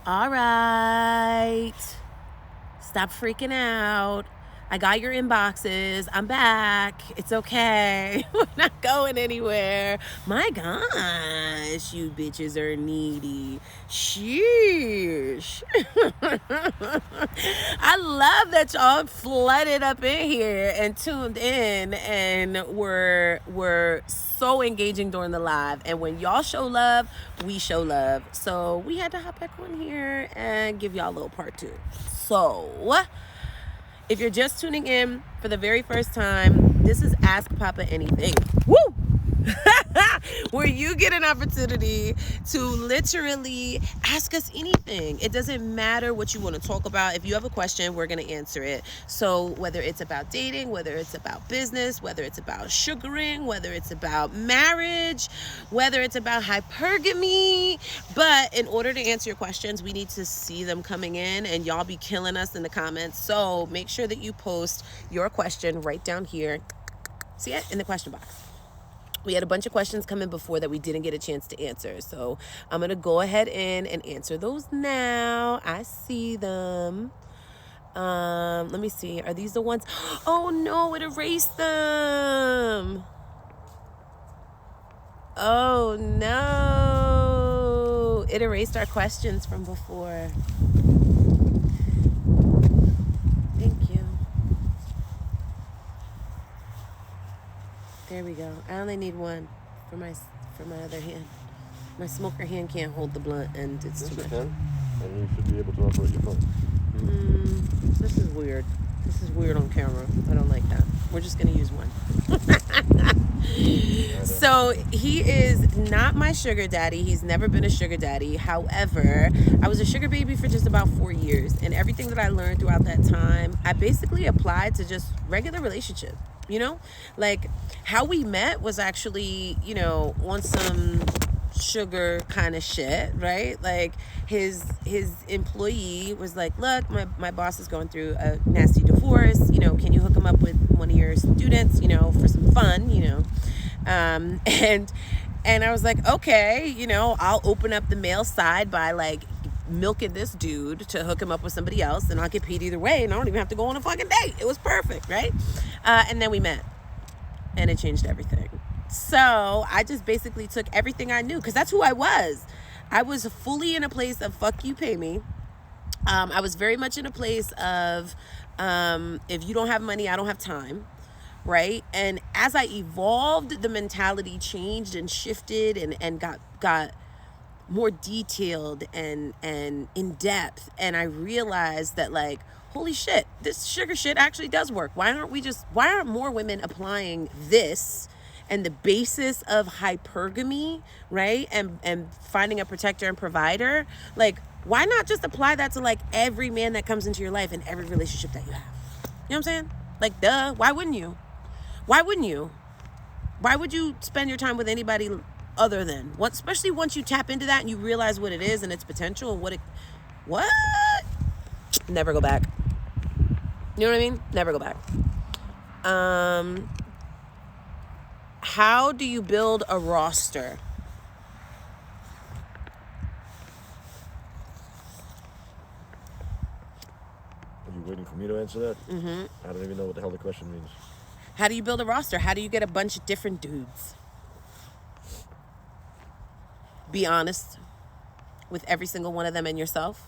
All right. Stop freaking out. I got your inboxes. I'm back. It's okay. We're not going anywhere. My gosh, you bitches are needy. Sheesh. I love that y'all flooded up in here and tuned in and were so engaging during the live. And when y'all show love, we show love. So we had to hop back on here and give y'all a little part two. So if you're just tuning in for the very first time, this is Ask Poppa Anything. Woo! Where you get an opportunity to literally ask us anything. It doesn't matter what you want to talk about. If you have a question, we're going to answer it. So whether it's about dating, whether it's about business, whether it's about sugaring, whether it's about marriage, whether it's about hypergamy. But in order to answer your questions, we need to see them coming in, and y'all be killing us in the comments. So make sure that you post your question right down here. See it in the question box. We had a bunch of questions come in before that we didn't get a chance to answer. So I'm going to go ahead and answer those now. I see them. Let me see. Are these the ones? Oh, no, it erased them. Oh, no. It erased our questions from before. Thank you. There we go. I only need one for my other hand. My smoker hand can't hold the blunt, and it's too much. And you should be able to operate your phone. This is weird. This is weird on camera. I don't like that. We're just going to use one. So he is not my sugar daddy. He's never been a sugar daddy. However, I was a sugar baby for just about 4 years. And everything that I learned throughout that time, I basically applied to just regular relationship. You know, like how we met was actually, you know, on some sugar kind of shit, right? Like his employee was like, look, my boss is going through a nasty divorce, you know, can you hook him up with one of your students, you know, for some fun, you know? And I was like, okay, you know, I'll open up the male side by like milking this dude to hook him up with somebody else, and I'll get paid either way, and I don't even have to go on a fucking date. It was perfect, right? And then we met, and it changed everything. So I just basically took everything I knew, because that's who I was. I was fully in a place of fuck you, pay me. I was very much in a place of if you don't have money, I don't have time, right? And as I evolved, the mentality changed and shifted and got more detailed and in depth, and I realized that, like, holy shit, this sugar shit actually does work. Why aren't more women applying this and the basis of hypergamy, right? And finding a protector and provider? Like, why not just apply that to like every man that comes into your life and every relationship that you have? You know what I'm saying? Like, duh, why wouldn't you? Why wouldn't you? Why would you spend your time with anybody other than what, especially once you tap into that and you realize what it is and its potential and what never go back. You know what I mean? Never go back. How do you build a roster? Are you waiting for me to answer that? I don't even know what the hell the question means. How do you build a roster? How do you get a bunch of different dudes? Be honest with every single one of them and yourself.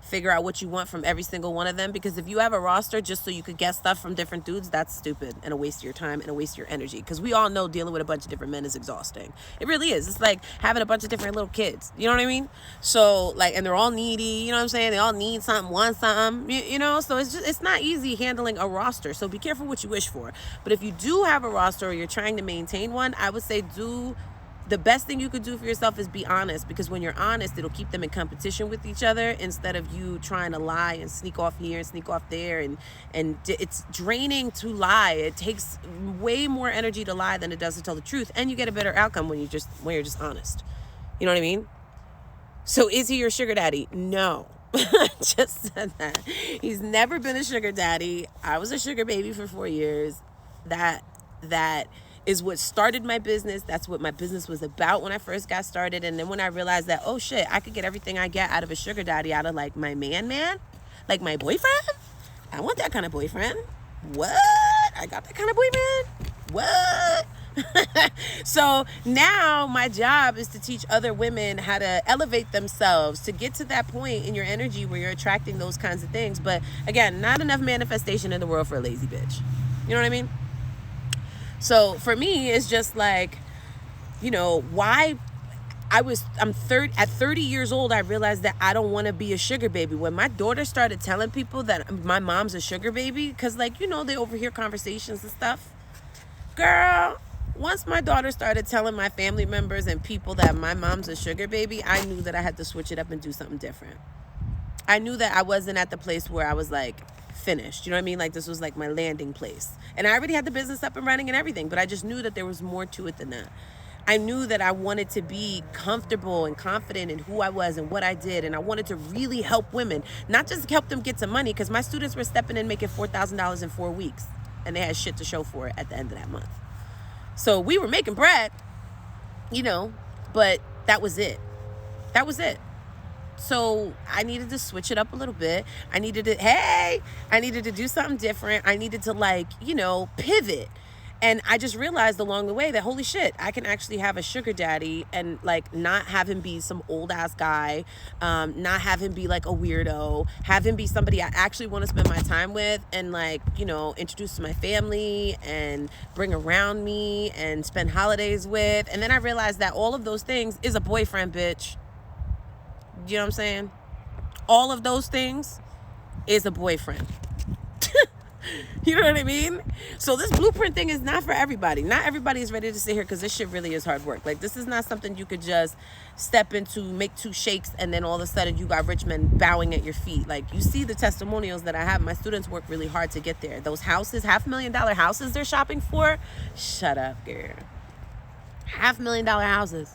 Figure out what you want from every single one of them, because if you have a roster just so you could get stuff from different dudes, that's stupid and a waste of your time and a waste of your energy, because we all know dealing with a bunch of different men is exhausting. It really is. It's like having a bunch of different little kids, you know what I mean? So like, and they're all needy, you know what I'm saying? They all need something, want something, you know? So it's not easy handling a roster. So be careful what you wish for. But if you do have a roster or you're trying to maintain one, I would say the best thing you could do for yourself is be honest, because when you're honest, it'll keep them in competition with each other instead of you trying to lie and sneak off here and sneak off there. And it's draining to lie. It takes way more energy to lie than it does to tell the truth. And you get a better outcome when you're just honest. You know what I mean? So is he your sugar daddy? No. Just said that. He's never been a sugar daddy. I was a sugar baby for 4 years. That is what started my business. That's what my business was about when I first got started. And then when I realized that, oh shit, I could get everything I get out of a sugar daddy, out of like my man, like my boyfriend. I want that kind of boyfriend. What? I got that kind of boyfriend? What? So now my job is to teach other women how to elevate themselves, to get to that point in your energy where you're attracting those kinds of things. But again, not enough manifestation in the world for a lazy bitch. You know what I mean? So for me, it's just like, you know, why at 30 years old, I realized that I don't want to be a sugar baby. When my daughter started telling people that my mom's a sugar baby, because like, you know, they overhear conversations and stuff. Girl, once my daughter started telling my family members and people that my mom's a sugar baby, I knew that I had to switch it up and do something different. I knew that I wasn't at the place where I was like finished. You know what I mean? Like this was like my landing place. And I already had the business up and running and everything, but I just knew that there was more to it than that. I knew that I wanted to be comfortable and confident in who I was and what I did. And I wanted to really help women, not just help them get some money, because my students were stepping in making $4,000 in 4 weeks. And they had shit to show for it at the end of that month. So we were making bread, you know, but that was it. That was it. So I needed to switch it up a little bit. I needed to do something different. I needed to like, you know, pivot. And I just realized along the way that, holy shit, I can actually have a sugar daddy and like not have him be some old ass guy, not have him be like a weirdo, have him be somebody I actually want to spend my time with and like, you know, introduce to my family and bring around me and spend holidays with. And then I realized that all of those things is a boyfriend, bitch. You know what I'm saying? All of those things is a boyfriend. You know what I mean? So this blueprint thing is not for everybody. Not everybody is ready to sit here because this shit really is hard work. Like this is not something you could just step into, make 2 shakes, and then all of a sudden you got rich men bowing at your feet. Like you see the testimonials that I have. My students work really hard to get there. Those houses, $500,000 houses they're shopping for. Shut up, girl. $500,000 houses.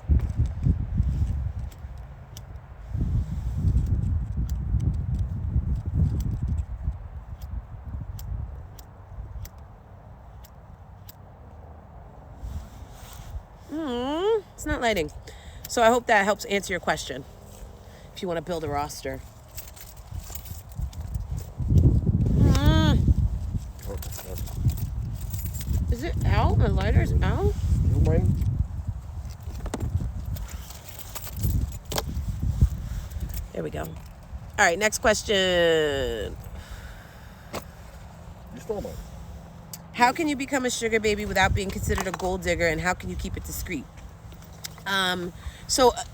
It's not lighting. So I hope that helps answer your question. If you want to build a roster. Is it out? My lighter's out? You mind? There we go. All right, next question. You stole mine. How can you become a sugar baby without being considered a gold digger, and how can you keep it discreet? All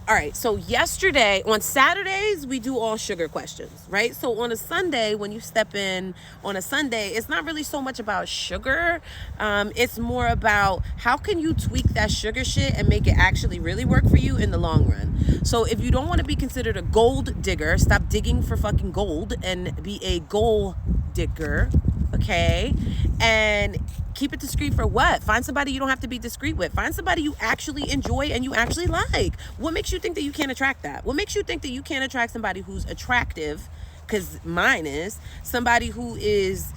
right. So yesterday, on Saturdays, we do all sugar questions, right? So on a Sunday, when you step in on a Sunday, it's not really so much about sugar. It's more about how can you tweak that sugar shit and make it actually really work for you in the long run. So if you don't want to be considered a gold digger, stop digging for fucking gold and be a goal digger. Okay, and keep it discreet for what? Find somebody you don't have to be discreet with. Find somebody you actually enjoy and you actually like. What makes you think that you can't attract that? What makes you think that you can't attract somebody who's attractive? Because mine is. Somebody who is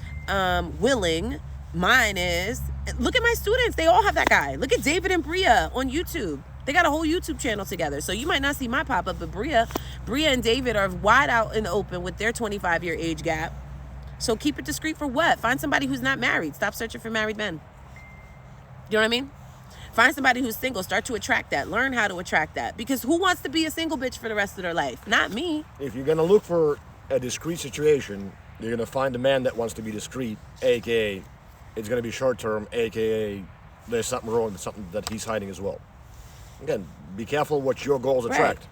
willing. Mine is. Look at my students. They all have that guy. Look at David and Bria on YouTube. They got a whole YouTube channel together. So you might not see my pop-up, but Bria and David are wide out in the open with their 25-year age gap. So keep it discreet for what? Find somebody who's not married. Stop searching for married men. You know what I mean? Find somebody who's single. Start to attract that. Learn how to attract that. Because who wants to be a single bitch for the rest of their life? Not me. If you're going to look for a discreet situation, you're going to find a man that wants to be discreet, a.k.a. it's going to be short term, a.k.a. there's something wrong with something that he's hiding as well. Again, be careful what your goals attract.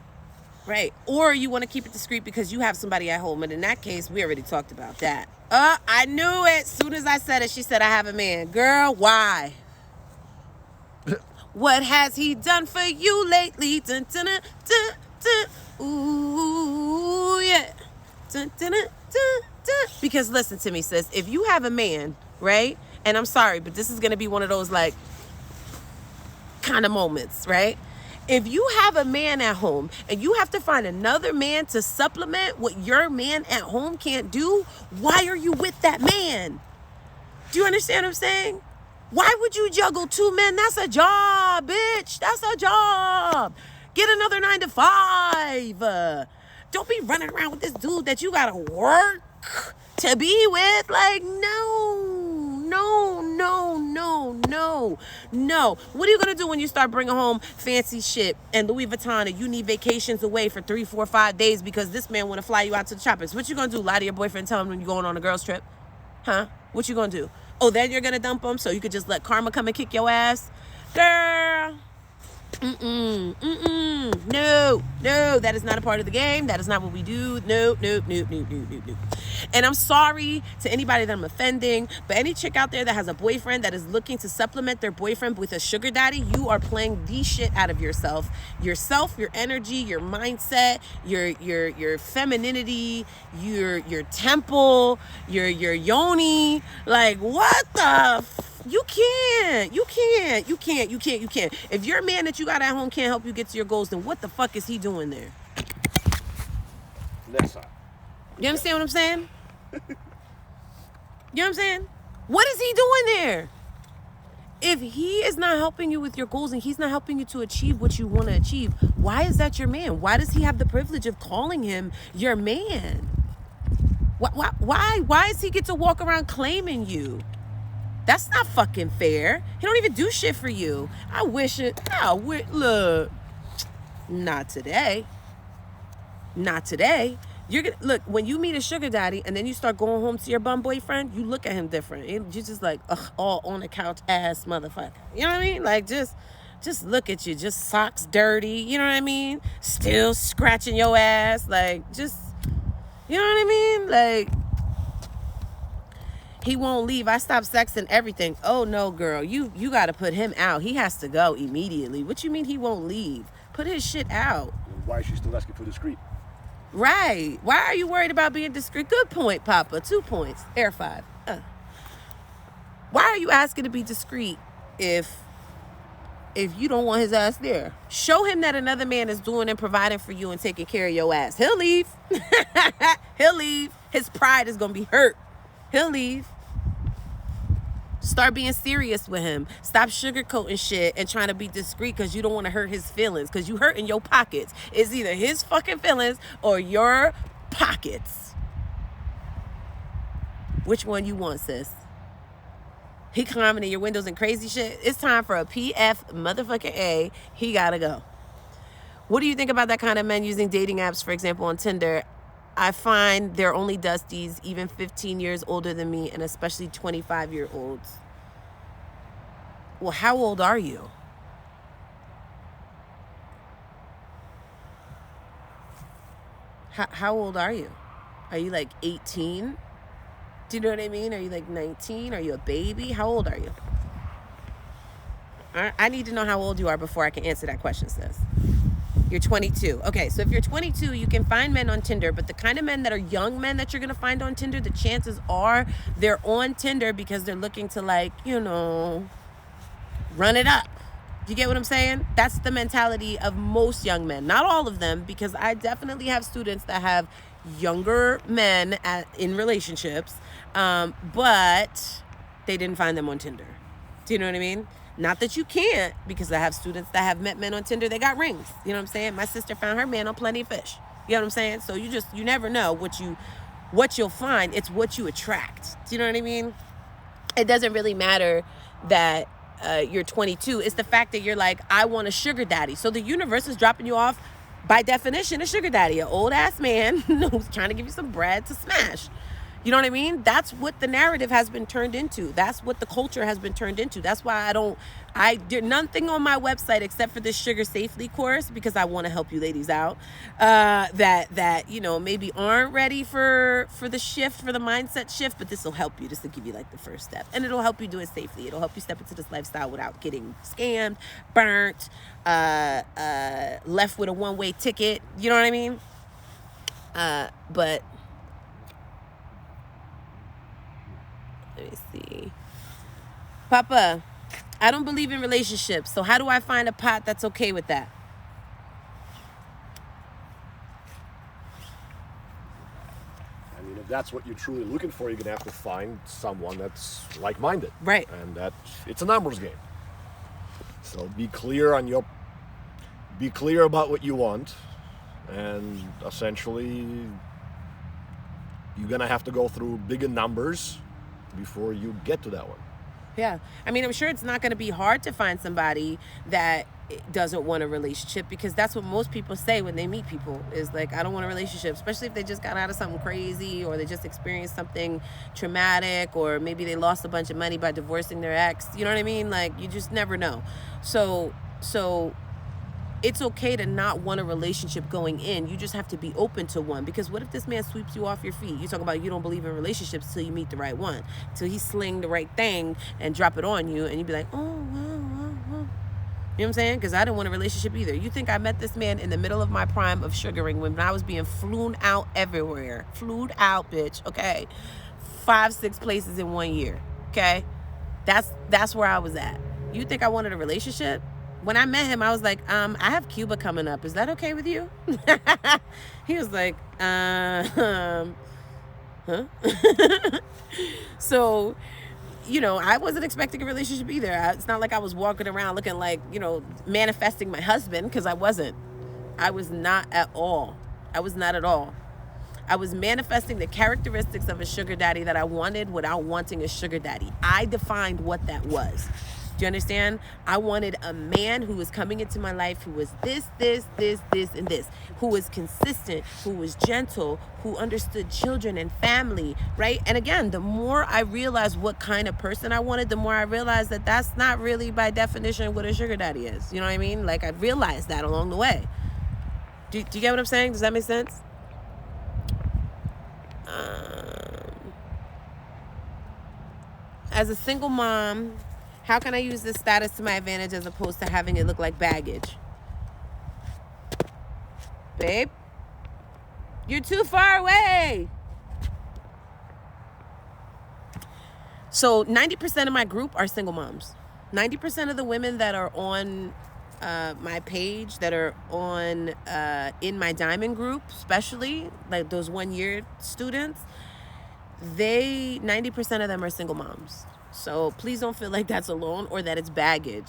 Right. Or you want to keep it discreet because you have somebody at home. And in that case, we already talked about that. I knew it. As soon as I said it, she said, I have a man. Girl, why? What has he done for you lately? Dun, dun, dun, dun, dun. Ooh, yeah. Dun, dun, dun, dun, dun. Because listen to me, sis. If you have a man, right? And I'm sorry, but this is going to be one of those like kind of moments, right? If you have a man at home and you have to find another man to supplement what your man at home can't do, why are you with that man? Do you understand what I'm saying? Why would you juggle 2 men? That's a job, bitch. That's a job. Get another 9 to 5. Don't be running around with this dude that you gotta work to be with. Like, no. What are you gonna do when you start bringing home fancy shit and Louis Vuitton and you need vacations away for 3, 4, 5 days because this man wanna fly you out to the tropics? What you gonna do? Lie to your boyfriend and tell him when you're going on a girl's trip? Huh? What you gonna do? Oh, then you're gonna dump him so you could just let karma come and kick your ass? Girl. No, that is not a part of the game. That is not what we do. No. And I'm sorry to anybody that I'm offending, but any chick out there that has a boyfriend that is looking to supplement their boyfriend with a sugar daddy, you are playing the shit out of yourself, your energy, your mindset, your femininity, your temple, your yoni. Like, what the You can't. If your man that you got at home can't help you get to your goals, then what the fuck is he doing there? Listen. You understand what I'm saying? You know what I'm saying? What is he doing there? If he is not helping you with your goals and he's not helping you to achieve what you want to achieve, why is that your man? Why does he have the privilege of calling him your man? Why does he get to walk around claiming you? That's not fucking fair. He don't even do shit for you. Look, not today. You're gonna look when you meet a sugar daddy and then you start going home to your bum boyfriend. You look at him different. You're just like, all on the couch ass motherfucker. You know what I mean? Like just look at you, just socks dirty. You know what I mean? Still scratching your ass, like just, you know what I mean? Like he won't leave. I stopped sexing everything. Oh no, girl, you got to put him out. He has to go immediately. What you mean he won't leave? Put his shit out. Why is she still asking for discreet? Right. Why are you worried about being discreet? Good point, Papa. 2 points. Air 5. Why are you asking to be discreet if you don't want his ass there? Show him that another man is doing and providing for you and taking care of your ass. He'll leave. He'll leave. His pride is going to be hurt. He'll leave. Start being serious with him. Stop sugarcoating shit and trying to be discreet because you don't want to hurt his feelings. Because you hurt in your pockets. It's either his fucking feelings or your pockets. Which one you want, sis? He climbing in your windows and crazy shit. It's time for a PF motherfucking A. He gotta go. What do you think about that kind of men using dating apps, for example, on Tinder? I find they're only dusties, even 15 years older than me, and especially 25-year-olds. Well, how old are you? How old are you? Are you like 18? Do you know what I mean? Are you like 19? Are you a baby? How old are you? I need to know how old you are before I can answer that question, sis. You're 22. Okay, so if you're 22, you can find men on Tinder, but the kind of men that are young men that you're going to find on Tinder, the chances are they're on Tinder because they're looking to, like, you know, run it up. You get what I'm saying? That's the mentality of most young men. Not all of them, because I definitely have students that have younger men in relationships, but they didn't find them on Tinder. Do you know what I mean? Not that you can't, because I have students that have met men on Tinder. They got rings. You know what I'm saying? My sister found her man on Plenty of Fish. You know what I'm saying? So you never know what you'll find. It's what you attract. Do you know what I mean? It doesn't really matter that you're 22. It's the fact that you're like, I want a sugar daddy. So the universe is dropping you off, by definition, a sugar daddy, an old ass man who's trying to give you some bread to smash. You know what I mean? That's what the narrative has been turned into. That's what the culture has been turned into. That's why I did nothing on my website except for this sugar safely course, because I want to help you ladies out that you know, maybe aren't ready for the shift, for the mindset shift, but this will help you. This will give you like the first step, and it'll help you do it safely. It'll help you step into this lifestyle without getting scammed, burnt, left with a one-way ticket. You know what I mean? But let me see. Papa, I don't believe in relationships, so how do I find a pot that's okay with that? I I mean, if that's what you're truly looking for, you're gonna have to find someone that's like-minded. Right. And that it's a numbers game. So be clear about what you want, and essentially you're gonna have to go through bigger numbers before you get to that one. Yeah. I mean, I'm sure it's not going to be hard to find somebody that doesn't want a relationship, because that's what most people say when they meet people is like, I don't want a relationship, especially if they just got out of something crazy, or they just experienced something traumatic, or maybe they lost a bunch of money by divorcing their ex. You know what I mean? Like, you just never know. So it's okay to not want a relationship going in. You just have to be open to one, because what if this man sweeps you off your feet? You talk about you don't believe in relationships till you meet the right one, till he sling the right thing and drop it on you, and you be like, oh, wow. You know what I'm saying? Because I didn't want a relationship either. You think I met this man in the middle of my prime of sugaring, when I was being flown out everywhere. Flued out, bitch, okay? 5-6 places in 1 year, okay? That's where I was at. You think I wanted a relationship? When I met him, I was like, I have Cuba coming up. Is that okay with you? He was like, huh? So, you know, I wasn't expecting a relationship either. It's not like I was walking around looking like, you know, manifesting my husband, because I wasn't. I was not at all. I was not at all. I was manifesting the characteristics of a sugar daddy that I wanted without wanting a sugar daddy. I defined what that was. Do you understand? I wanted a man who was coming into my life who was this, and this, who was consistent, who was gentle, who understood children and family, right? And again, the more I realized what kind of person I wanted, the more I realized that that's not really by definition what a sugar daddy is. You know what I mean? Like, I realized that along the way. Do you get what I'm saying? Does that make sense? As a single mom, how can I use this status to my advantage as opposed to having it look like baggage? Babe, you're too far away. So 90% of my group are single moms. 90% of the women that are on my page, that are on in my diamond group, especially like those 1-year students, 90% of them are single moms. So please don't feel like that's alone or that it's baggage.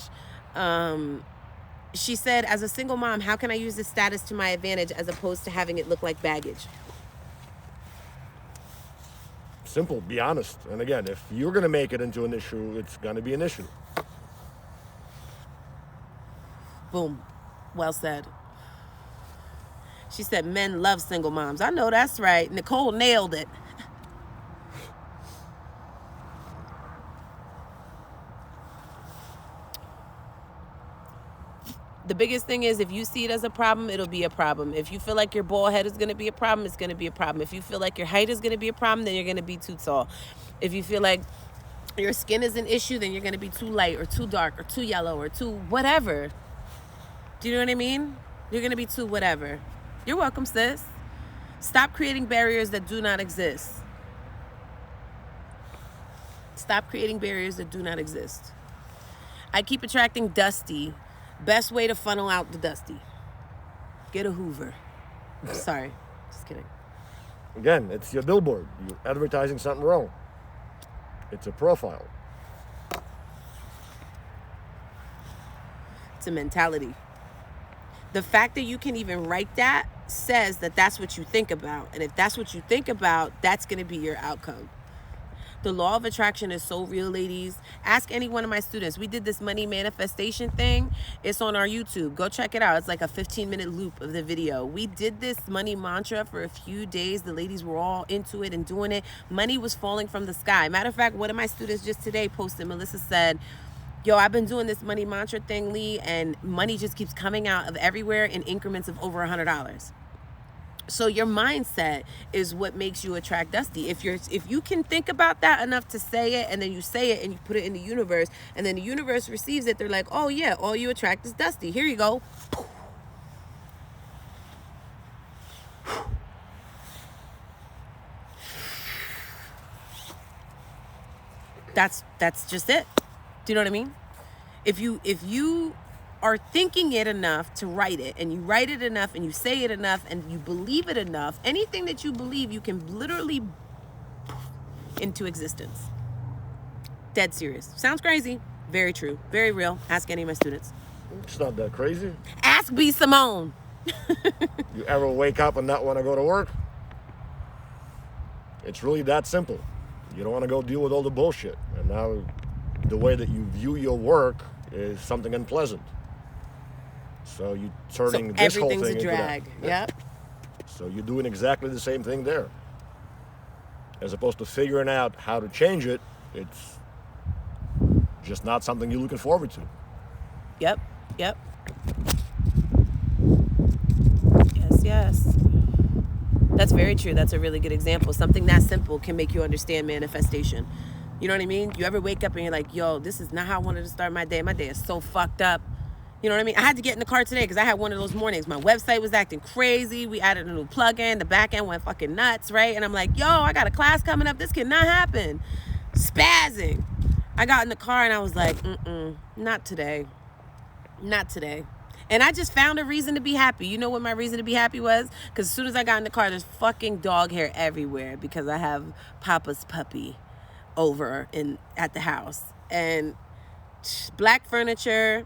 She said, as a single mom, how can I use this status to my advantage as opposed to having it look like baggage? Simple, be honest. And again, if you're going to make it into an issue, it's going to be an issue. Boom. Well said. She said, men love single moms. I know that's right. Nicole nailed it. The biggest thing is, if you see it as a problem, it'll be a problem. If you feel like your bald head is going to be a problem, it's going to be a problem. If you feel like your height is going to be a problem, then you're going to be too tall. If you feel like your skin is an issue, then you're going to be too light or too dark or too yellow or too whatever. Do you know what I mean? You're going to be too whatever. You're welcome, sis. Stop creating barriers that do not exist. Stop creating barriers that do not exist. I keep attracting Dusty. Best way to funnel out the Dusty. Get a Hoover. Sorry. Just kidding. Again, it's your billboard. You're advertising something wrong. It's a profile. It's a mentality. The fact that you can even write that says that that's what you think about. And if that's what you think about, that's going to be your outcome. The law of attraction is so real, ladies. Ask any one of my students. We did this money manifestation thing. It's on our YouTube. Go check it out. It's like a 15-minute loop of the video. We did this money mantra for a few days. The ladies were all into it and doing it. Money was falling from the sky. Matter of fact, one of my students just today posted, Melissa said, yo, I've been doing this money mantra thing, Lee, and money just keeps coming out of everywhere in increments of over $100. So your mindset is what makes you attract Dusty. If you can think about that enough to say it, and then you say it and you put it in the universe, and then the universe receives it, they're like, oh yeah, all you attract is Dusty. Here you go. That's just it. Do you know what I mean? If you are thinking it enough to write it, and you write it enough, and you say it enough, and you believe it enough, anything that you believe, you can literally into existence. Dead serious. Sounds crazy. Very true. Very real. Ask any of my students. It's not that crazy. Ask B. Simone. You ever wake up and not want to go to work? It's really that simple. You don't want to go deal with all the bullshit. And now the way that you view your work is something unpleasant. So you're turning this whole thing everything's a into drag. that. Yep. So you're doing exactly the same thing there. As opposed to figuring out how to change it, it's just not something you're looking forward to. Yep. Yep. Yes. That's very true. That's a really good example. Something that simple can make you understand manifestation. You know what I mean? You ever wake up and you're like, yo, this is not how I wanted to start my day. My day is so fucked up. You know what I mean? I had to get in the car today because I had one of those mornings. My website was acting crazy. We added a new plugin. The back end went fucking nuts, right? And I'm like, yo, I got a class coming up. This cannot happen. Spazzing. I got in the car and I was like, not today. Not today. And I just found a reason to be happy. You know what my reason to be happy was? Because as soon as I got in the car, there's fucking dog hair everywhere because I have Papa's puppy over at the house. And black furniture,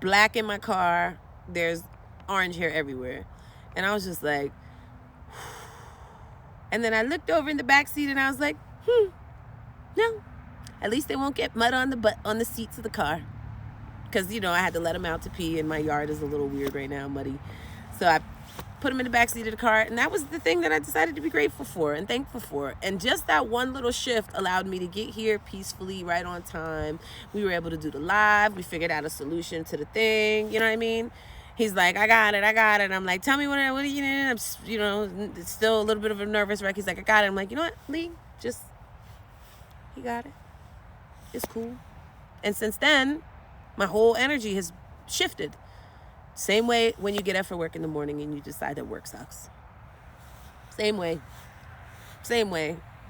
black in my car, there's orange hair everywhere. And I was just like, and then I looked over in the back seat and I was like, no, at least they won't get mud on the seats of the car. Because, you know, I had to let him out to pee and my yard is a little weird right now, muddy. So I put him in the back seat of the car, and that was the thing that I decided to be grateful for and thankful for. And just that one little shift allowed me to get here peacefully, right on time. We were able to do the live. We figured out a solution to the thing. You know what I mean? He's like, I got it. I'm like, tell me what do you need? I'm, you know, it's still a little bit of a nervous wreck. He's like, I got it. I'm like, you know what, Lee? He got it. It's cool. And since then, my whole energy has shifted. Same way when you get up for work in the morning and you decide that work sucks. Same way.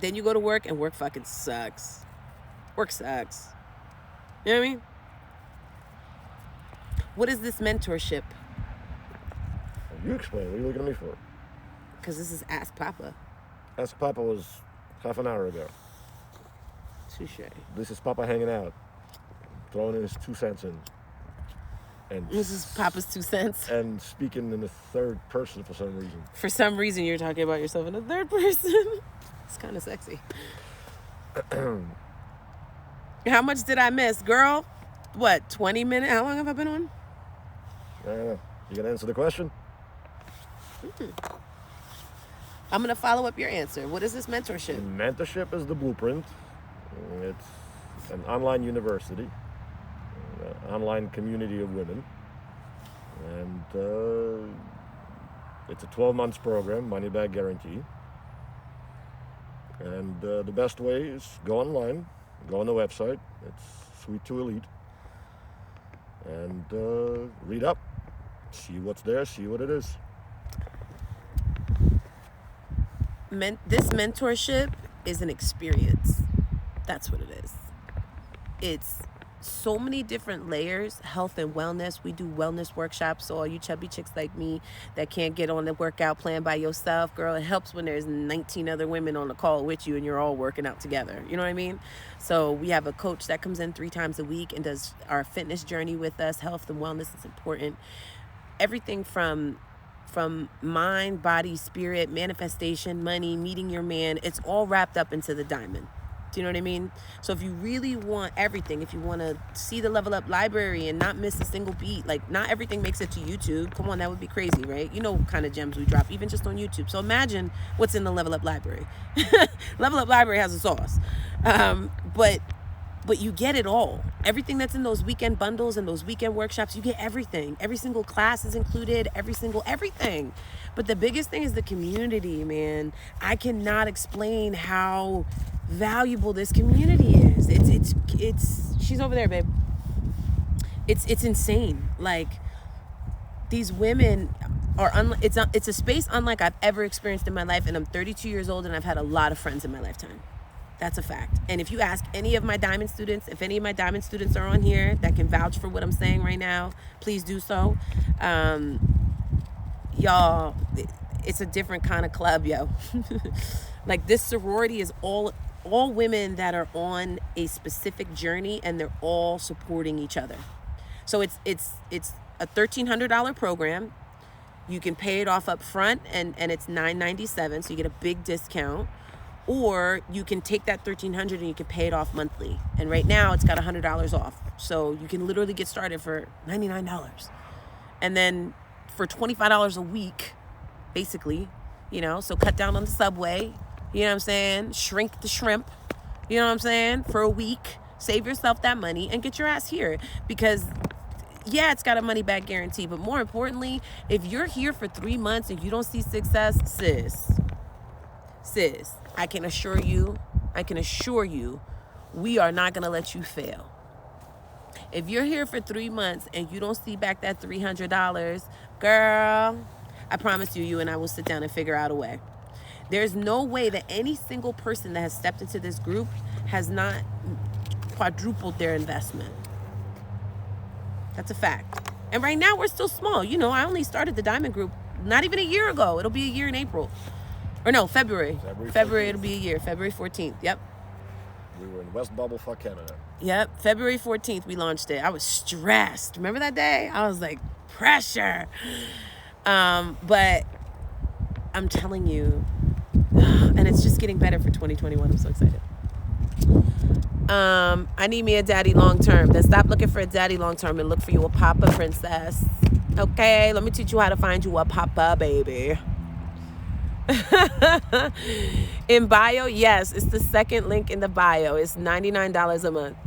Then you go to work and work fucking sucks. Work sucks. You know what I mean? What is this mentorship? You explain. What are you looking at me for? Because this is Ask Papa. Ask Papa was half an hour ago. Touche. This is Papa hanging out, throwing in his 2 cents in. And this is Papa's 2 cents. And speaking in the third person for some reason. For some reason, you're talking about yourself in the third person. It's kind of sexy. How much did I miss? Girl, what, 20 minutes? How long have I been on? I don't know. You gonna answer the question? I'm going to follow up your answer. What is this mentorship? Mentorship is the blueprint. It's an online university, an online community of women. And it's a 12-month program, money back guarantee. And the best way is go online, go on the website. It's Sweet to Elite. And read up, see what's there, see what it is. This mentorship is an experience. That's what it is. It's so many different layers. Health and wellness. We do wellness workshops. So all you chubby chicks like me that can't get on the workout plan by yourself, girl, it helps when there's 19 other women on the call with you and you're all working out together. You know what I mean? So we have a coach that comes in 3 times a week and does our fitness journey with us. Health and wellness is important. Everything from mind, body, spirit, manifestation, money, meeting your man, it's all wrapped up into the diamond. Do you know what I mean? So if you really want everything, if you want to see the Level Up library and not miss a single beat, like not everything makes it to YouTube. Come on, that would be crazy, right? You know what kind of gems we drop, even just on YouTube. So imagine what's in the Level Up library. Level Up library has a sauce. But you get it all. Everything that's in those weekend bundles and those weekend workshops, you get everything. Every single class is included, everything. But the biggest thing is the community, man. I cannot explain how valuable this community is. It's she's over there, babe. It's insane. Like, these women are it's a space unlike I've ever experienced in my life, and I'm 32 years old and I've had a lot of friends in my lifetime. That's a fact. And if you ask any of my diamond students, if any of my diamond students are on here that can vouch for what I'm saying right now, please do so. Y'all, it's a different kind of club, yo. Like, this sorority is all women that are on a specific journey, and they're all supporting each other. So it's a $1,300 program. You can pay it off up front, and it's $997, so you get a big discount. Or you can take that $1,300 and you can pay it off monthly. And right now it's got $100 off. So you can literally get started for $99. And then for $25 a week, basically, you know, so cut down on the subway, you know what I'm saying? Shrink the shrimp, you know what I'm saying? For a week, save yourself that money and get your ass here. Because yeah, it's got a money back guarantee, but more importantly, if you're here for 3 months and you don't see success, sis, I can assure you, we are not going to let you fail. If you're here for 3 months and you don't see back that $300, girl, I promise you and I will sit down and figure out a way. There's no way that any single person that has stepped into this group has not quadrupled their investment. That's a fact. And right now we're still small. You know, I only started the Diamond Group not even a year ago. It'll be a year in April. Or no, February. February, it'll be a year. February 14th. Yep. We were in West Bubblefuck, Canada. Yep. February 14th, we launched it. I was stressed. Remember that day? I was like, pressure. But I'm telling you, and it's just getting better for 2021. I'm so excited. I need me a daddy long term. Then stop looking for a daddy long term and look for you a papa, princess. Okay, let me teach you how to find you a papa, baby. In bio, yes, it's the second link in the bio. It's $99 a month.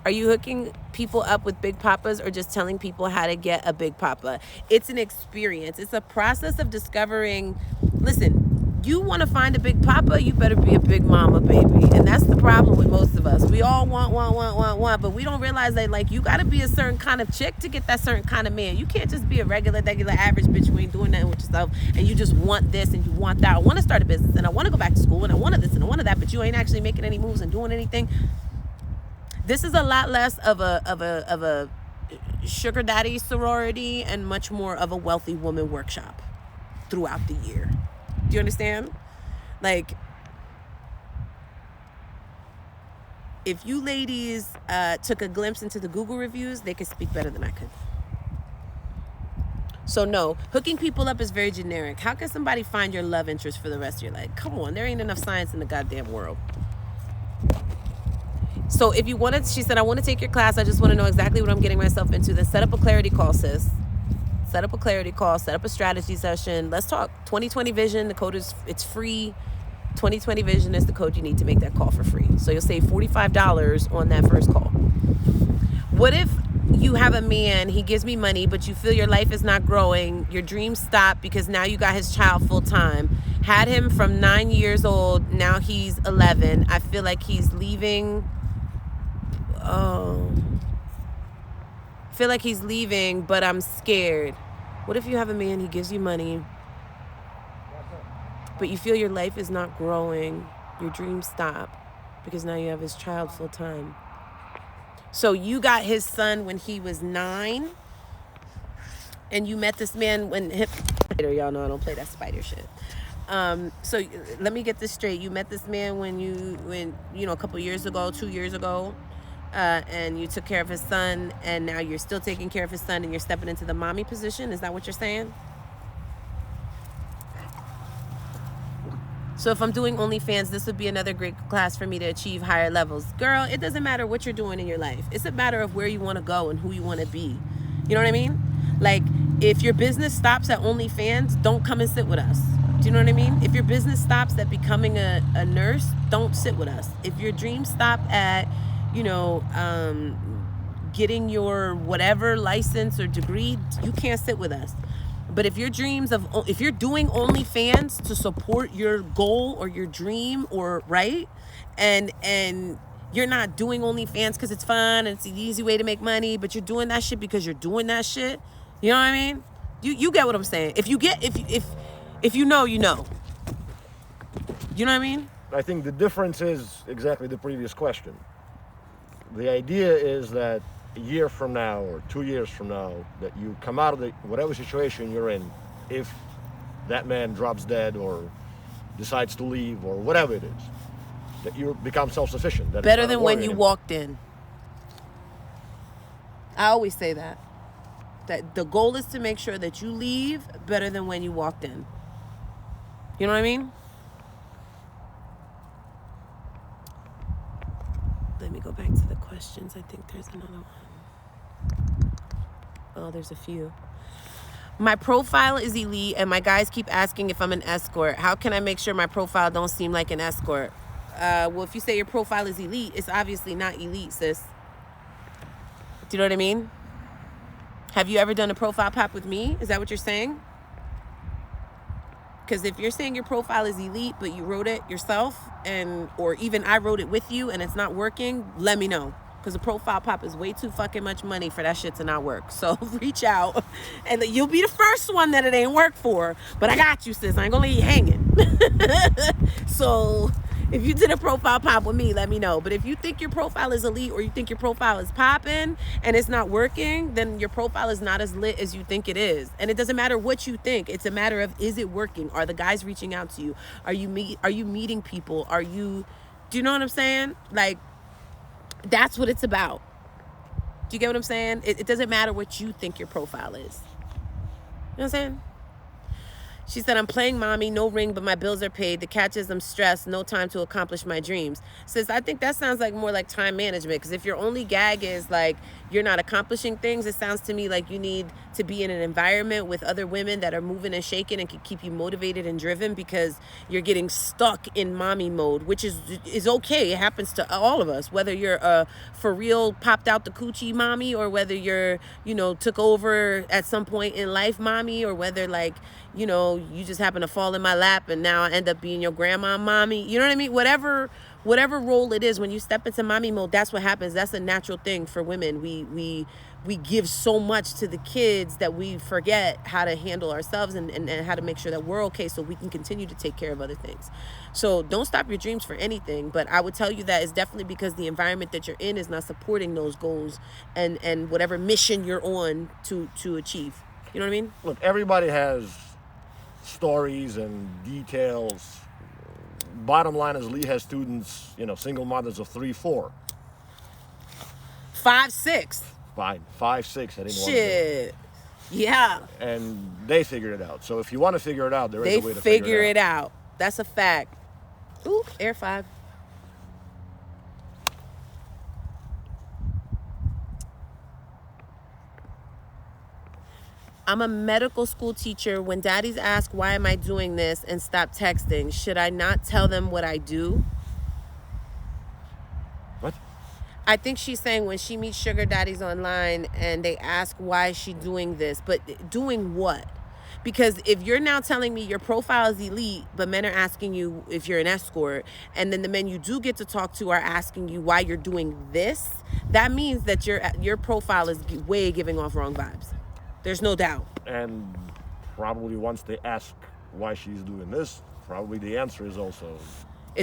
Are you hooking people up with big papas or just telling people how to get a big papa? It's an experience. It's a process of discovering. Listen, you want to find a big papa, you better be a big mama, baby. And that's the problem with most of us. We all want, but we don't realize that, like, you got to be a certain kind of chick to get that certain kind of man. You can't just be a regular average bitch who ain't doing nothing with yourself and you just want this and you want that. I want to start a business and I want to go back to school and I wanted this and I wanted that, but you ain't actually making any moves and doing anything. This is a lot less of a sugar daddy sorority and much more of a wealthy woman workshop throughout the year. Do you understand? Like, if you ladies took a glimpse into the Google reviews, they could speak better than I could. So no, hooking people up is very generic. How can somebody find your love interest for the rest of your life? Come on, there ain't enough science in the goddamn world. So if you wanted, she said, I want to take your class. I just want to know exactly what I'm getting myself into. Then set up a clarity call, sis. Set up a clarity call. Set up a strategy session. Let's talk. 2020 Vision. The code is, it's free. 2020 Vision is the code you need to make that call for free. So you'll save $45 on that first call. What if you have a man, he gives me money, but you feel your life is not growing, your dreams stop because now you got his child full time. Had him from 9 years old, now he's 11. I feel like he's leaving. But I'm scared. What if you have a man, he gives you money, but you feel your life is not growing, your dreams stop because now you have his child full time. So you got his son when he was 9, and you met this man when y'all know I don't play that spider shit. So let me get this straight. You met this man when you know, a couple years ago, 2 years ago, and you took care of his son, and now you're still taking care of his son, and you're stepping into the mommy position. Is that what you're saying? So if I'm doing OnlyFans, this would be another great class for me to achieve higher levels. Girl, it doesn't matter what you're doing in your life. It's a matter of where you want to go and who you want to be. You know what I mean? Like, if your business stops at OnlyFans, don't come and sit with us. Do you know what I mean? If your business stops at becoming a nurse, don't sit with us. If your dreams stop at, you know, getting your whatever license or degree, you can't sit with us. But if your dreams of, if you're doing OnlyFans to support your goal or your dream, or right, and you're not doing OnlyFans because it's fun and it's an easy way to make money, but you're doing that shit because you're doing that shit, you know what I mean? You get what I'm saying? If you know, you know. You know what I mean? I think the difference is exactly the previous question. The idea is that a year from now or 2 years from now, that you come out of the whatever situation you're in, if that man drops dead or decides to leave or whatever it is, that you become self-sufficient. That Better than when you walked in. I always say that. That the goal is to make sure that you leave better than when you walked in. You know what I mean? Let me go back to the questions. I think there's another one. Oh, there's a few. My profile is elite, and my guys keep asking if I'm an escort. How can I make sure my profile don't seem like an escort? Well, if you say your profile is elite, it's obviously not elite, sis. Do you know what I mean? Have you ever done a profile pop with me? Is that what you're saying? Because if you're saying your profile is elite, but you wrote it yourself, or even I wrote it with you and it's not working, let me know. Because a profile pop is way too fucking much money for that shit to not work. So reach out, and you'll be the first one that it ain't work for. But I got you, sis. I ain't gonna leave you hanging. So if you did a profile pop with me, let me know. But if you think your profile is elite, or you think your profile is popping and it's not working, then your profile is not as lit as you think it is. And it doesn't matter what you think. It's a matter of, is it working? Are the guys reaching out to you? Are you meeting people? Do you know what I'm saying? Like, that's what it's about. Do you get what I'm saying? It doesn't matter what you think your profile is. You know what I'm saying? She said, I'm playing mommy, no ring, but my bills are paid. The catch is I'm stressed, no time to accomplish my dreams. Sis, I think that sounds like more like time management, because if your only gag is like you're not accomplishing things, it sounds to me like you need to be in an environment with other women that are moving and shaking and can keep you motivated and driven, because you're getting stuck in mommy mode, which is okay. It happens to all of us, whether you're a for real popped out the coochie mommy, or whether you're, took over at some point in life mommy, or whether you just happen to fall in my lap and now I end up being your grandma mommy. You know what I mean? Whatever role it is, when you step into mommy mode, that's what happens. That's a natural thing for women. We give so much to the kids that we forget how to handle ourselves and how to make sure that we're okay, so we can continue to take care of other things. So don't stop your dreams for anything. But I would tell you that it's definitely because the environment that you're in is not supporting those goals and whatever mission you're on to achieve. You know what I mean? Look, everybody has stories and details. Bottom line is, Lee has students, single mothers of 3, 4. 5, 6. Fine, 5, 6. I didn't want to. Shit. Yeah. And they figured it out. So if you want to figure it out, there is a way to figure it out. That's a fact. Ooh, Air 5. I'm a medical school teacher. When daddies ask, why am I doing this, and stop texting, should I not tell them what I do? What? I think she's saying when she meets sugar daddies online and they ask why is she doing this, but doing what? Because if you're now telling me your profile is elite, but men are asking you if you're an escort, and then the men you do get to talk to are asking you why you're doing this, that means that your profile is way giving off wrong vibes. There's no doubt. And probably once they ask why she's doing this, probably the answer is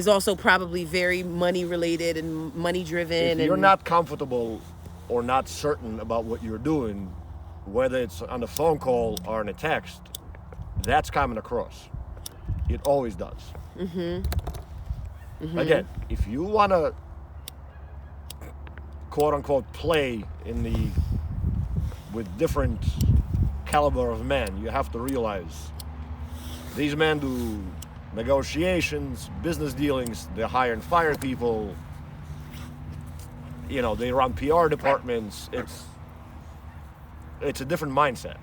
also probably very money related and money driven. If you're not comfortable or not certain about what you're doing, whether it's on a phone call or in a text, that's coming across. It always does. Again, if you want to quote unquote play with different caliber of men, you have to realize these men do negotiations, business dealings, they hire and fire people, they run PR departments. It's a different mindset.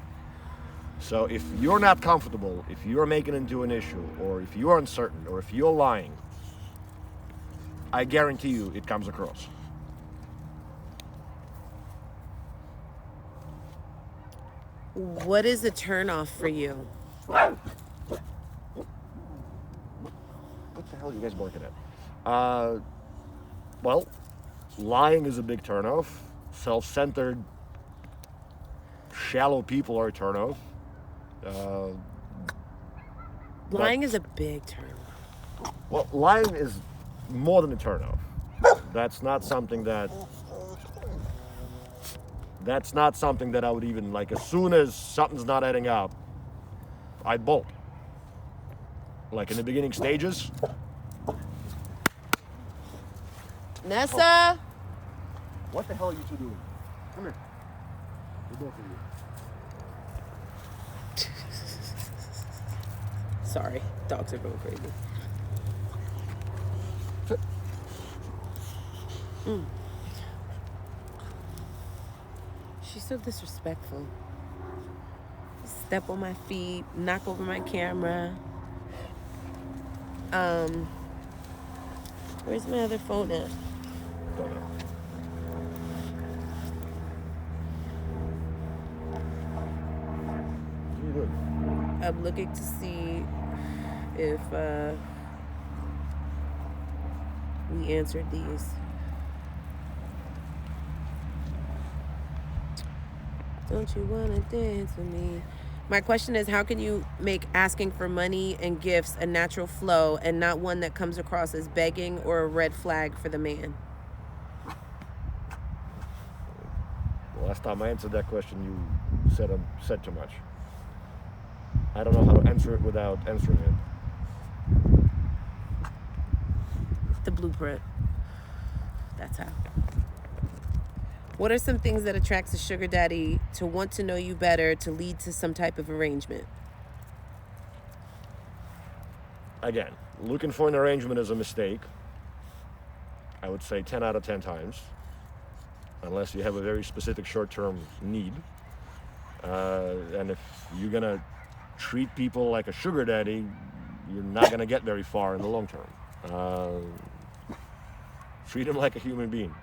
So if you're not comfortable, if you're making it into an issue, or if you're uncertain, or if you're lying, I guarantee you it comes across. What is a turnoff for you? What the hell are you guys barking at? Well, lying is a big turnoff. Self-centered, shallow people are a turnoff. Lying is a big turnoff. Well, lying is more than a turnoff. That's not something that. That's not something that I would even like. As soon as something's not adding up, I'd bolt. Like in the beginning stages. Nessa. What the hell are you two doing? Come here. The both of you. Sorry, dogs are going crazy. She's so disrespectful. Step on my feet, knock over my camera. Where's my other phone at? Don't know. What are you doing? I'm looking to see if we answered these. Don't you wanna dance with me? My question is, how can you make asking for money and gifts a natural flow and not one that comes across as begging or a red flag for the man? The last time I answered that question, you said too much. I don't know how to answer it without answering it. The blueprint. That's how. What are some things that attracts a sugar daddy to want to know you better to lead to some type of arrangement? Again, looking for an arrangement is a mistake. I would say 10 out of 10 times, unless you have a very specific short-term need. And if you're gonna treat people like a sugar daddy, you're not gonna get very far in the long term. Treat them like a human being.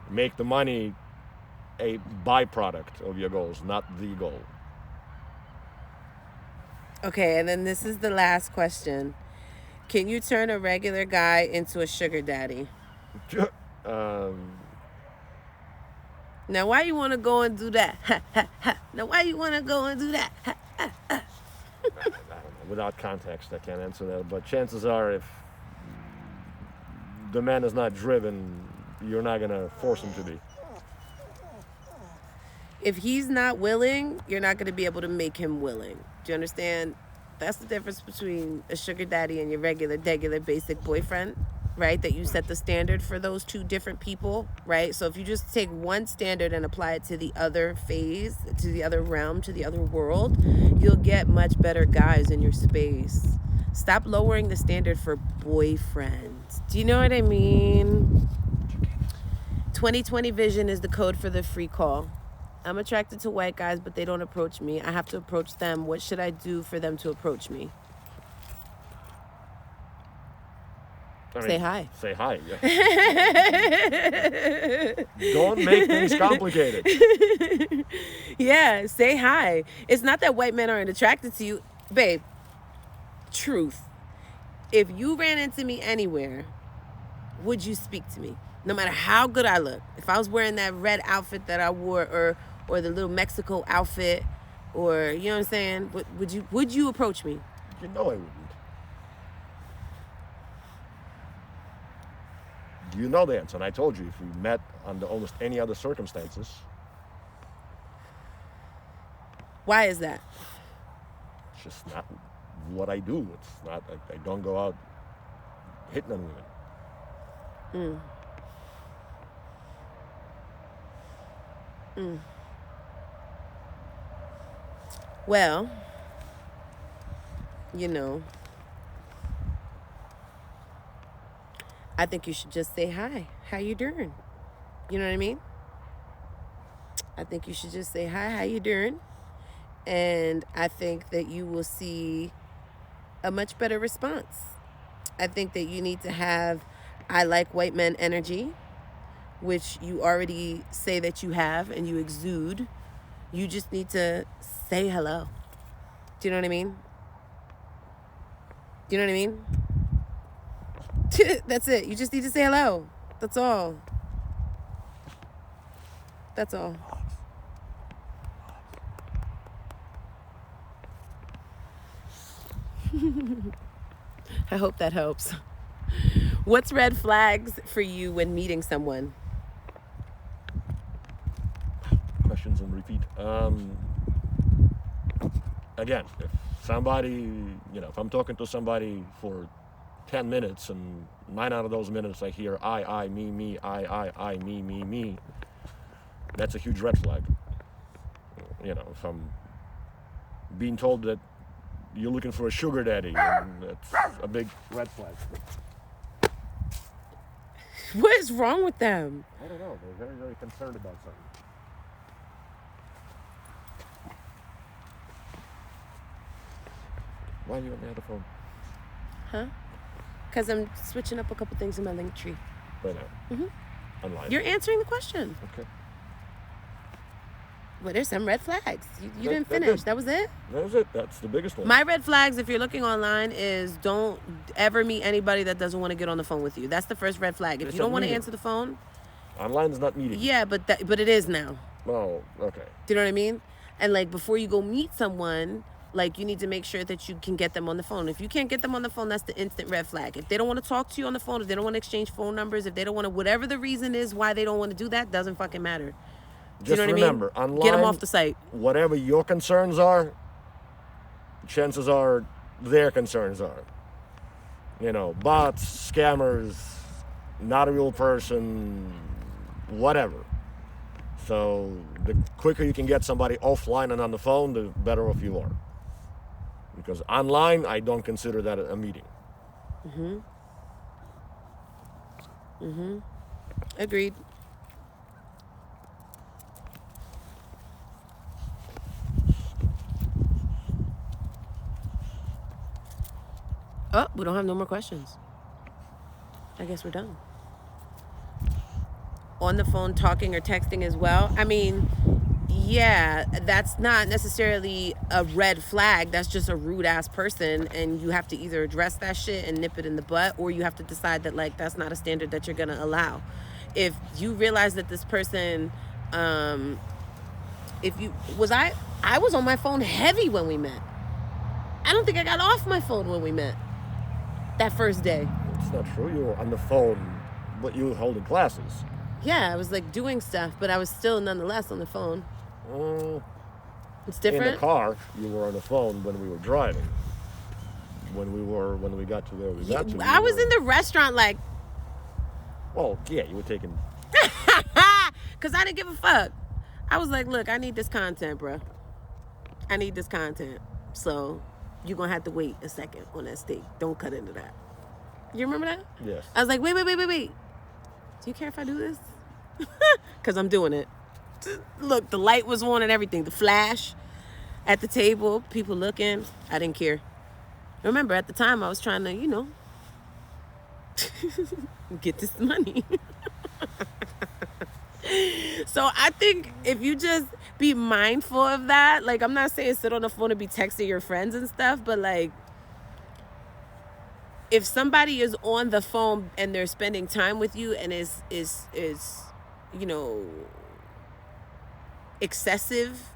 Make the money a byproduct of your goals, not the goal. Okay, and then this is the last question. Can you turn a regular guy into a sugar daddy? Now, why you want to go and do that? Now, why you want to go and do that? I don't know. Without context, I can't answer that. But chances are, if the man is not driven, you're not going to force him to be. If he's not willing, you're not going to be able to make him willing. Do you understand? That's the difference between a sugar daddy and your regular, basic boyfriend, right? That you set the standard for those two different people, right? So if you just take one standard and apply it to the other phase, to the other realm, to the other world, you'll get much better guys in your space. Stop lowering the standard for boyfriends. Do you know what I mean? 2020 vision is the code for the free call. I'm attracted to white guys, but they don't approach me. I have to approach them. What should I do for them to approach me? Say hi. Say hi. Yeah. Don't make things complicated. Yeah, say hi. It's not that white men aren't attracted to you. Babe, truth. If you ran into me anywhere, would you speak to me? No matter how good I look. If I was wearing that red outfit that I wore or the little Mexico outfit, or, you know what I'm saying? Would you approach me? You know I wouldn't. You know the answer, and I told you, if we met under almost any other circumstances. Why is that? It's just not what I do. It's not, I don't go out hitting on women. Well, you know, I think you should just say hi. How you doing? You know what I mean? I think you should just say hi. How you doing? And I think that you will see a much better response. I think that you need to have I like white men energy, which you already say that you have and you exude. You just need to say hello. Do you know what I mean? Do you know what I mean? That's it. You just need to say hello. That's all. That's all. I hope that helps. What's red flags for you when meeting someone? Questions on repeat. Again, if somebody, if I'm talking to somebody for 10 minutes and 9 out of those minutes I hear I, me, I, me, that's a huge red flag. If I'm being told that you're looking for a sugar daddy, that's a big red flag. What is wrong with them? I don't know. They're very, very concerned about something. Why are you on the other phone? Huh? Because I'm switching up a couple things in my link tree. Right now. Mm-hmm. Online. You're answering the question. Okay. Well, there's some red flags. You didn't finish. That was it? That was it. That's the biggest one. My red flags, if you're looking online, is don't ever meet anybody that doesn't want to get on the phone with you. That's the first red flag. If you don't want to answer the phone. Online is not meeting. Yeah, but it is now. Oh, okay. Do you know what I mean? And like before you go meet someone, like you need to make sure that you can get them on the phone. If you can't get them on the phone, that's the instant red flag. If they don't want to talk to you on the phone, if they don't want to exchange phone numbers, if they don't want to, whatever the reason is why they don't want to do that, doesn't fucking matter. Just remember, online, get them off the site. Whatever your concerns are, chances are their concerns are. Bots, scammers, not a real person, whatever. So the quicker you can get somebody offline and on the phone, the better off you are. Because online, I don't consider that a meeting. Agreed. Oh, we don't have no more questions. I guess we're done. On the phone, talking or texting as well. I mean, yeah, that's not necessarily a red flag. That's just a rude ass person, and you have to either address that shit and nip it in the butt, or you have to decide that like that's not a standard that you're gonna allow. If you realize that this person, I was on my phone heavy when we met. I don't think I got off my phone when we met. That first day. It's not true. You were on the phone, but you were holding classes. Yeah, I was like doing stuff, but I was still nonetheless on the phone. It's different. In the car, you were on the phone when we were driving. When we got to where we got to. I was in the restaurant like. Well, yeah, you were taking. Cause I didn't give a fuck. I was like, look, I need this content, bro. I need this content. So you're gonna have to wait a second on that steak. Don't cut into that. You remember that? Yes. I was like, wait. Do you care if I do this? Because I'm doing it. Look, the light was on and everything. The flash at the table, people looking. I didn't care. Remember, at the time, I was trying to, get this money. So I think if you just be mindful of that, like, I'm not saying sit on the phone and be texting your friends and stuff, but like, if somebody is on the phone and they're spending time with you and is excessive,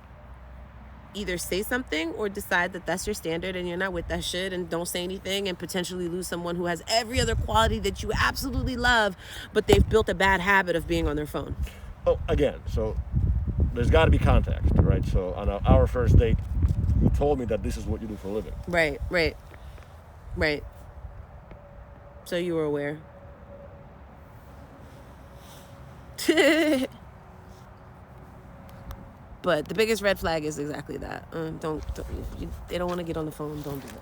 either say something or decide that that's your standard and you're not with that shit, and don't say anything and potentially lose someone who has every other quality that you absolutely love, but they've built a bad habit of being on their phone. Oh, again, so there's got to be context, right? So on our first date, you told me that this is what you do for a living. Right. So you were aware. But the biggest red flag is exactly that. Don't they don't want to get on the phone, don't do it.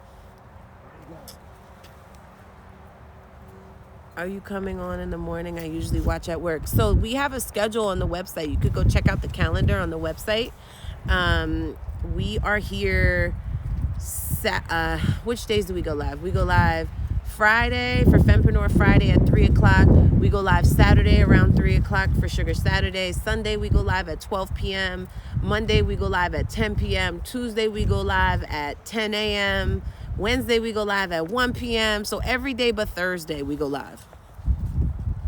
Are you coming on in the morning? I usually watch at work. So we have a schedule on the website. You could go check out the calendar on the website. We are here. Which days do we go live? We go live Friday for Fempreneur Friday at 3 o'clock. We go live Saturday around 3 o'clock for Sugar Saturday. Sunday we go live at 12 p.m. Monday we go live at 10 p.m. Tuesday we go live at 10 a.m. Wednesday we go live at 1 p.m. So every day but Thursday we go live.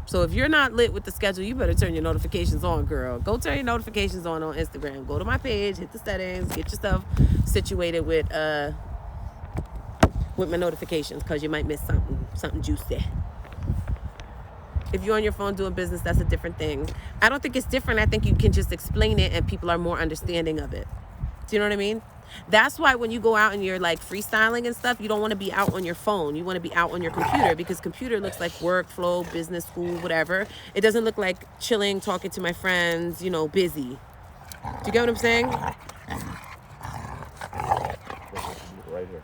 So if you're not lit with the schedule, you better turn your notifications on, girl. Go turn your notifications on Instagram. Go to my page, hit the settings, get yourself situated with with my notifications because you might miss something juicy. If you're on your phone doing business, that's a different thing. I don't think it's different. I think you can just explain it and people are more understanding of it. Do you know what I mean? That's why when you go out and you're like freestyling and stuff, you don't want to be out on your phone. You want to be out on your computer, because computer looks like workflow, business, school, whatever. It doesn't look like chilling, talking to my friends, you know, busy. Do you get what I'm saying? Right here.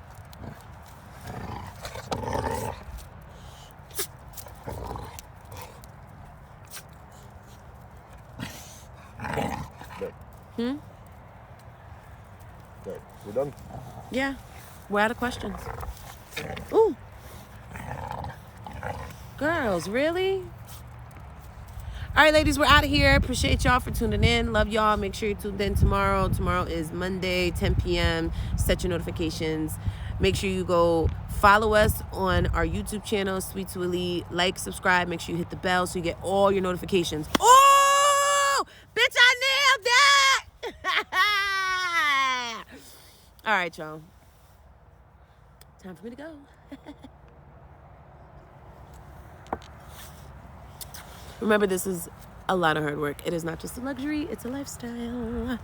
Good. Okay, we're done? Yeah. We're out of questions. Ooh. Girls, really? All right, ladies, we're out of here. Appreciate y'all for tuning in. Love y'all. Make sure you tune in tomorrow. Tomorrow is Monday, 10 p.m. Set your notifications. Make sure you go follow us on our YouTube channel, Sweet to Elite. Like, subscribe. Make sure you hit the bell so you get all your notifications. Oh, bitch, I nailed it. All right, y'all. Time for me to go. Remember, this is a lot of hard work. It is not just a luxury, it's a lifestyle.